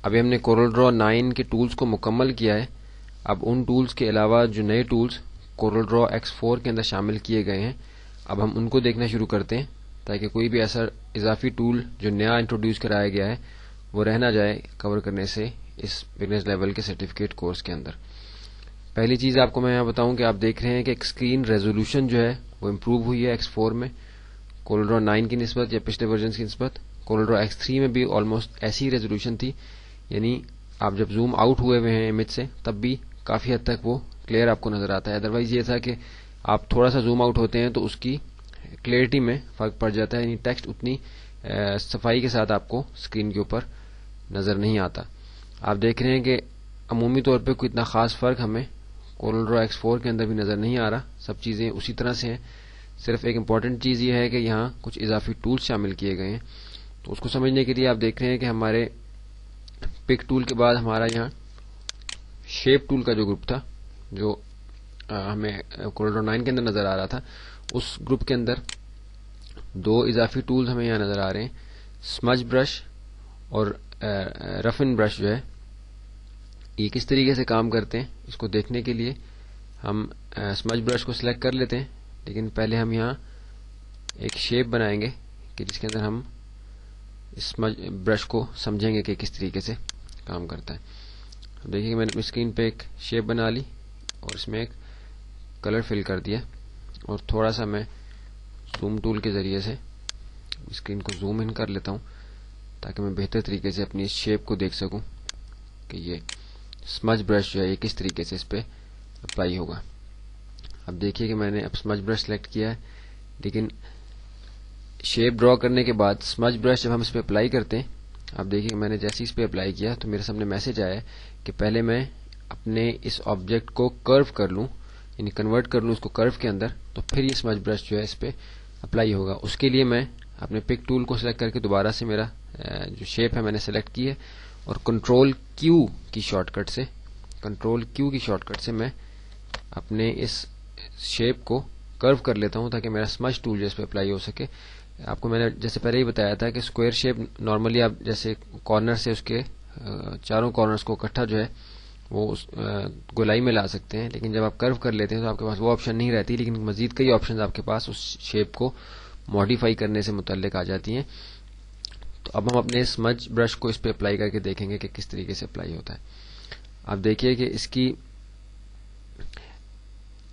ابھی ہم نے کورل ڈرا 9 کے ٹولز کو مکمل کیا ہے. اب ان ٹولز کے علاوہ جو نئے ٹولز کورل ڈرا X4 کے اندر شامل کیے گئے ہیں اب ہم ان کو دیکھنا شروع کرتے ہیں تاکہ کوئی بھی ایسا اضافی ٹول جو نیا انٹروڈیوس کرایا گیا ہے وہ رہ نہ جائے کور کرنے سے اس بگنرز لیول کے سرٹیفکیٹ کورس کے اندر. پہلی چیز آپ کو میں یہاں بتاؤں کہ آپ دیکھ رہے ہیں کہ اسکرین ریزولوشن جو ہے وہ امپروو ہوئی ہے X4 میں کورل ڈرا 9 کی نسبت یا پچھلے ورژنز کی نسبت. کورل ڈرا X3 میں بھی آلموسٹ ایسی ریزولوشن تھی, یعنی آپ جب زوم آؤٹ ہوئے ہوئے ہیں امیج سے تب بھی کافی حد تک وہ کلیئر آپ کو نظر آتا ہے. ادروائز یہ تھا کہ آپ تھوڑا سا زوم آؤٹ ہوتے ہیں تو اس کی کلیئرٹی میں فرق پڑ جاتا ہے, یعنی ٹیکسٹ اتنی صفائی کے ساتھ آپ کو اسکرین کے اوپر نظر نہیں آتا. آپ دیکھ رہے ہیں کہ عمومی طور پہ کوئی اتنا خاص فرق ہمیں کورل ڈرا X4 کے اندر بھی نظر نہیں آ رہا, سب چیزیں اسی طرح سے ہیں. صرف ایک امپورٹنٹ چیز یہ ہے کہ یہاں کچھ اضافی ٹولز شامل کیے گئے ہیں, تو اس کو سمجھنے کے لیے آپ دیکھ رہے ہیں کہ ہمارے پک ٹول کے بعد ہمارا یہاں شیپ ٹول کا جو گروپ تھا جو ہمیں کورل ڈرا 9 کے اندر نظر آ رہا تھا, اس گروپ کے اندر دو اضافی ٹولز ہمیں یہاں نظر آ رہے ہیں, سمج برش اور رفن برش جو ہے. یہ کس طریقے سے کام کرتے ہیں اس کو دیکھنے کے لیے ہم سمج برش کو سلیکٹ کر لیتے ہیں, لیکن پہلے ہم یہاں ایک شیپ بنائیں گے کہ جس کے اندر ہم سمج برش کو سمجھیں گے کہ کس طریقے سے کام کرتا ہے. دیکھیے کہ میں نے اپنی اسکرین پہ ایک شیپ بنا لی اور اس میں ایک کلر فل کر دیا, اور تھوڑا سا میں زوم ٹول کے ذریعے سے اسکرین کو زوم ان کر لیتا ہوں تاکہ میں بہتر طریقے سے اپنی اس شیپ کو دیکھ سکوں کہ یہ سمج برش جو ہے یہ کس طریقے سے اس پہ اپلائی ہوگا. اب دیکھیے کہ میں نے اب سمج برش سلیکٹ کیا ہے, لیکن شیپ ڈرا کرنے کے بعد سمج برش جب ہم اس پہ اپلائی کرتے ہیں, اب دیکھیے کہ میں نے جیسے اس پہ اپلائی کیا تو میرے سامنے میسج آیا ہے کہ پہلے میں اپنے اس آبجیکٹ کو کرو کر لوں, یعنی کنورٹ کر لوں اس کو کرو کے اندر, تو پھر یہ سمج برش جو ہے اس پہ اپلائی ہوگا. اس کے لیے میں اپنے پک ٹول کو سلیکٹ کر کے دوبارہ سے میرا جو شیپ ہے میں نے سلیکٹ کی ہے, اور کنٹرول کیو کی شارٹ کٹ سے میں اپنے اس شیپ کو کرو کر لیتا ہوں تاکہ میرا سمج ٹول جو اس پہ اپلائی ہو سکے. آپ کو میں نے جیسے پہلے ہی بتایا تھا کہ اسکوائر شیپ نارملی آپ جیسے کارنر سے اس کے چاروں کارنرز کو اکٹھا جو ہے وہ گولائی میں لا سکتے ہیں, لیکن جب آپ کرو کر لیتے ہیں تو آپ کے پاس وہ آپشن نہیں رہتی, لیکن مزید کئی آپشنز آپ کے پاس اس شیپ کو ماڈیفائی کرنے سے متعلق آ جاتی ہیں. تو اب ہم اپنے سمج برش کو اس پہ اپلائی کر کے دیکھیں گے کہ کس طریقے سے اپلائی ہوتا ہے. اب دیکھیے کہ اس کی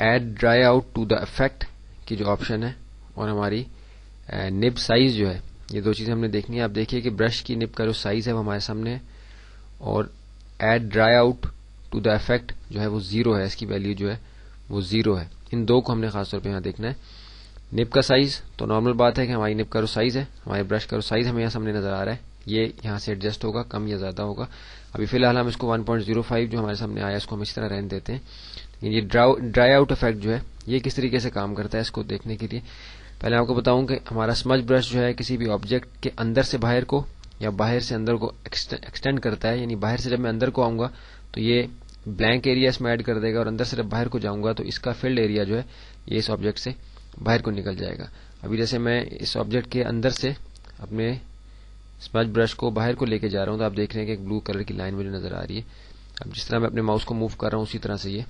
add dry out to the effect کی جو آپشن ہے اور ہماری نب سائز جو ہے, یہ دو چیزیں ہم نے دیکھنی ہے. آپ دیکھیے کہ برش کی نب کا جو سائز ہے وہ ہمارے سامنے ہے, اور add dry out to the effect جو ہے وہ 0 ہے, اس کی ویلیو جو ہے وہ 0 ہے. ان دو کو ہم نے خاص طور پہ یہاں دیکھنا ہے. نب کا سائز تو نارمل بات ہے کہ ہماری نب کا جو سائز ہے, ہمارے برش کا جو سائز ہمیں یہاں سامنے نظر آ رہا ہے, یہ یہاں سے ایڈجسٹ ہوگا, کم یا زیادہ ہوگا. ابھی فی الحال ہم اس کو 1.05 جو ہمارے سامنے آیا اس کو ہم اس طرح رہنے دیتے ہیں. یہ ڈرائی آؤٹ افیکٹ جو ہے یہ کس طریقے سے کام کرتا ہے اس کو دیکھنے کے لیے پہلے آپ کو بتاؤں کہ ہمارا سمج برش جو ہے کسی بھی آبجیکٹ کے اندر سے باہر کو یا باہر سے اندر کو ایکسٹینڈ کرتا ہے, یعنی باہر سے جب میں اندر کو آؤں گا تو یہ بلینک ایریا اس میں ایڈ کر دے گا, اور اندر سے جب باہر کو جاؤں گا تو اس کا فیلڈ ایریا جو ہے یہ اس آبجیکٹ سے باہر کو نکل جائے گا. ابھی جیسے میں اس آبجیکٹ کے اندر سے اپنے سمج برش کو باہر کو لے کے جا رہا ہوں تو آپ دیکھ رہے ہیں کہ ایک بلو کلر کی لائن مجھے نظر آ رہی ہے. اب جس طرح میں اپنے ماؤس کو موو کر رہا ہوں اسی طرح سے یہ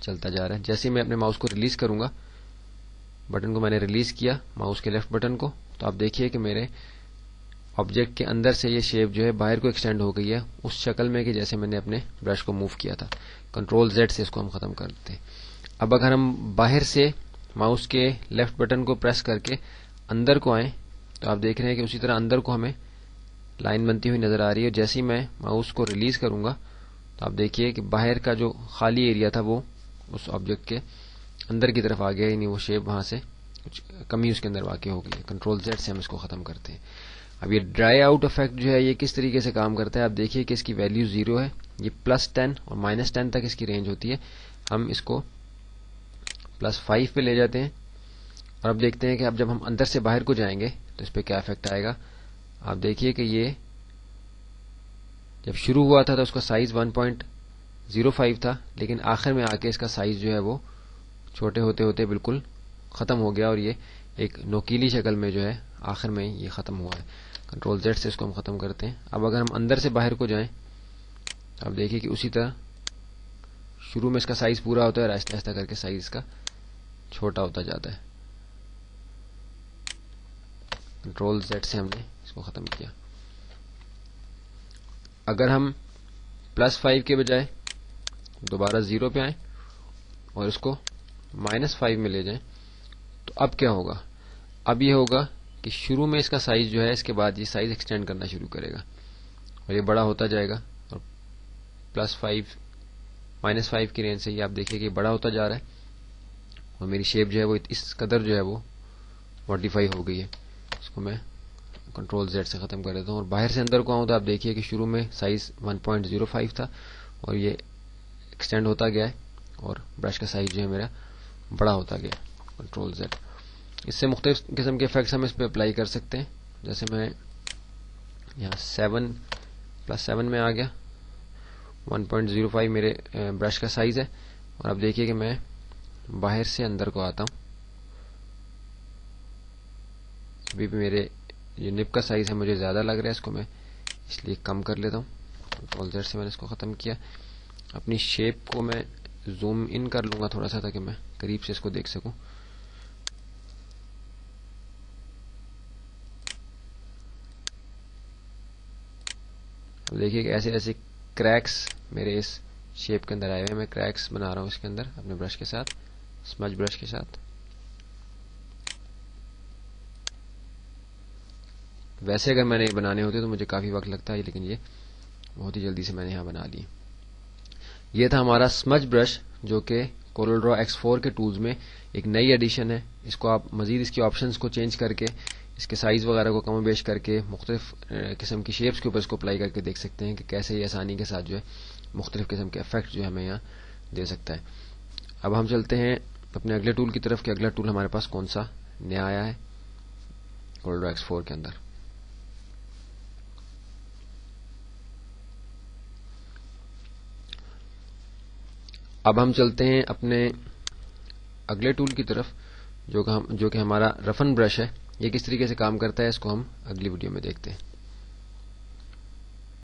چلتا جا رہا ہے. جیسے ہی میں اپنے ماؤس کو ریلیز کروں گا, بٹن کو میں نے ریلیز کیا ماؤس کے لیفٹ بٹن کو, تو آپ دیکھیے کہ میرے آبجیکٹ کے اندر سے یہ شیپ جو ہے باہر کو ایکسٹینڈ ہو گئی ہے اس شکل میں کہ جیسے میں نے اپنے برش کو موو کیا تھا. کنٹرول Z سے اس کو ہم ختم کر دیتے ہیں. اب اگر ہم باہر سے ماؤس کے لیفٹ بٹن کو پریس کر کے اندر کو آئیں تو آپ دیکھ رہے ہیں کہ اسی طرح اندر کو ہمیں لائن بنتی ہوئی نظر آ رہی ہے. جیسے ہی میں ماؤس کو ریلیز کروں گا تو آپ دیکھیے کہ باہر کا جو خالی ایریا تھا وہ اس آبجیکٹ کے اندر کی طرف آ گیا, یعنی وہ شیپ وہاں سے کچھ کمی اس کے اندر واقع ہو گئی ہے. کنٹرول Z سے ہم اس کو ختم کرتے ہیں. اب یہ ڈرائی آؤٹ افیکٹ جو ہے یہ کس طریقے سے کام کرتا ہے آپ دیکھیے کہ اس کی ویلیو 0 ہے, یہ +10 اور -10 تک اس کی رینج ہوتی ہے. ہم اس کو +5 پہ لے جاتے ہیں اور اب دیکھتے ہیں کہ اب جب ہم اندر سے باہر کو جائیں گے تو اس پہ کیا افیکٹ آئے گا. آپ دیکھیے کہ یہ جب شروع ہوا تھا تو اس کا سائز 1.05 تھا, لیکن آخر میں آ کے اس کا سائز جو ہے وہ چھوٹے ہوتے ہوتے بالکل ختم ہو گیا, اور یہ ایک نوکیلی شکل میں جو ہے آخر میں یہ ختم ہوا ہے. کنٹرول Z سے اس کو ہم ختم کرتے ہیں. اب اگر ہم اندر سے باہر کو جائیں آپ دیکھیے کہ اسی طرح شروع میں اس کا سائز پورا ہوتا ہے اور آہستہ آہستہ کر کے سائز کا چھوٹا ہوتا جاتا ہے. کنٹرول Z سے ہم نے اس کو ختم کیا. اگر ہم +5 کے بجائے دوبارہ 0 پہ آئیں اور اس کو -5 میں لے جائیں تو اب کیا ہوگا؟ اب یہ ہوگا کہ شروع میں اس کا سائز جو ہے اس کے بعد یہ سائز ایکسٹینڈ کرنا شروع کرے گا اور یہ بڑا ہوتا جائے گا اور -5 کی رینج سے یہ آپ دیکھیے کہ یہ بڑا ہوتا جا رہا ہے اور میری شیپ جو ہے وہ اس قدر جو ہے وہ ماڈیفائی ہو گئی ہے. اس کو میں کنٹرول Z سے ختم کر دیتا ہوں اور باہر سے اندر کو آؤں تو آپ دیکھیے کہ شروع میں سائز 1.05 تھا اور یہ ایکسٹینڈ ہوتا گیا ہے اور برش کا سائز جو ہے میرا بڑا ہوتا گیا. Control Z. اس سے مختلف قسم کے افیکٹس ہم اس پہ اپلائی کر سکتے ہیں. جیسے میں یہاں 7 میں آ گیا, 1.05 میرے برش کا سائز ہے اور اب دیکھیے کہ میں باہر سے اندر کو آتا ہوں. ابھی بھی میرے یہ نب کا سائز ہے مجھے زیادہ لگ رہا ہے, اس کو میں اس لیے کم کر لیتا ہوں. کنٹرول Z سے میں نے اس کو ختم کیا. اپنی شیپ کو میں زوم ان کر لوں گا تھوڑا سا تاکہ میں قریب سے اس کو دیکھ سکوں. اب دیکھیے کہ ایسے ایسے کریکس میرے اس شیپ کے اندر آئے ہوئے ہیں. میں کریکس بنا رہا ہوں اس کے اندر اپنے برش کے ساتھ, اسمج برش کے ساتھ. ویسے اگر میں نے یہ بنانے ہوتے تو مجھے کافی وقت لگتا ہے, لیکن یہ بہت ہی جلدی سے میں نے یہاں بنا لی. یہ تھا ہمارا اسمج برش جو کہ کورل ڈرا X4 کے ٹولز میں ایک نئی ایڈیشن ہے. اس کو آپ مزید اس کی آپشنز کو چینج کر کے, اس کے سائز وغیرہ کو کم و بیش کر کے, مختلف قسم کی شیپس کے اوپر اس کو اپلائی کر کے دیکھ سکتے ہیں کہ کیسے یہ آسانی کے ساتھ جو ہے مختلف قسم کے افیکٹ جو ہمیں یہاں دے سکتا ہے. اب ہم چلتے ہیں اپنے اگلے ٹول کی طرف کہ اگلا ٹول ہمارے پاس کون سا نیا آیا ہے کورل ڈرا X4 کے اندر. اب ہم چلتے ہیں اپنے اگلے ٹول کی طرف جو کہ ہمارا رفن برش ہے. یہ کس طریقے سے کام کرتا ہے اس کو ہم اگلی ویڈیو میں دیکھتے ہیں.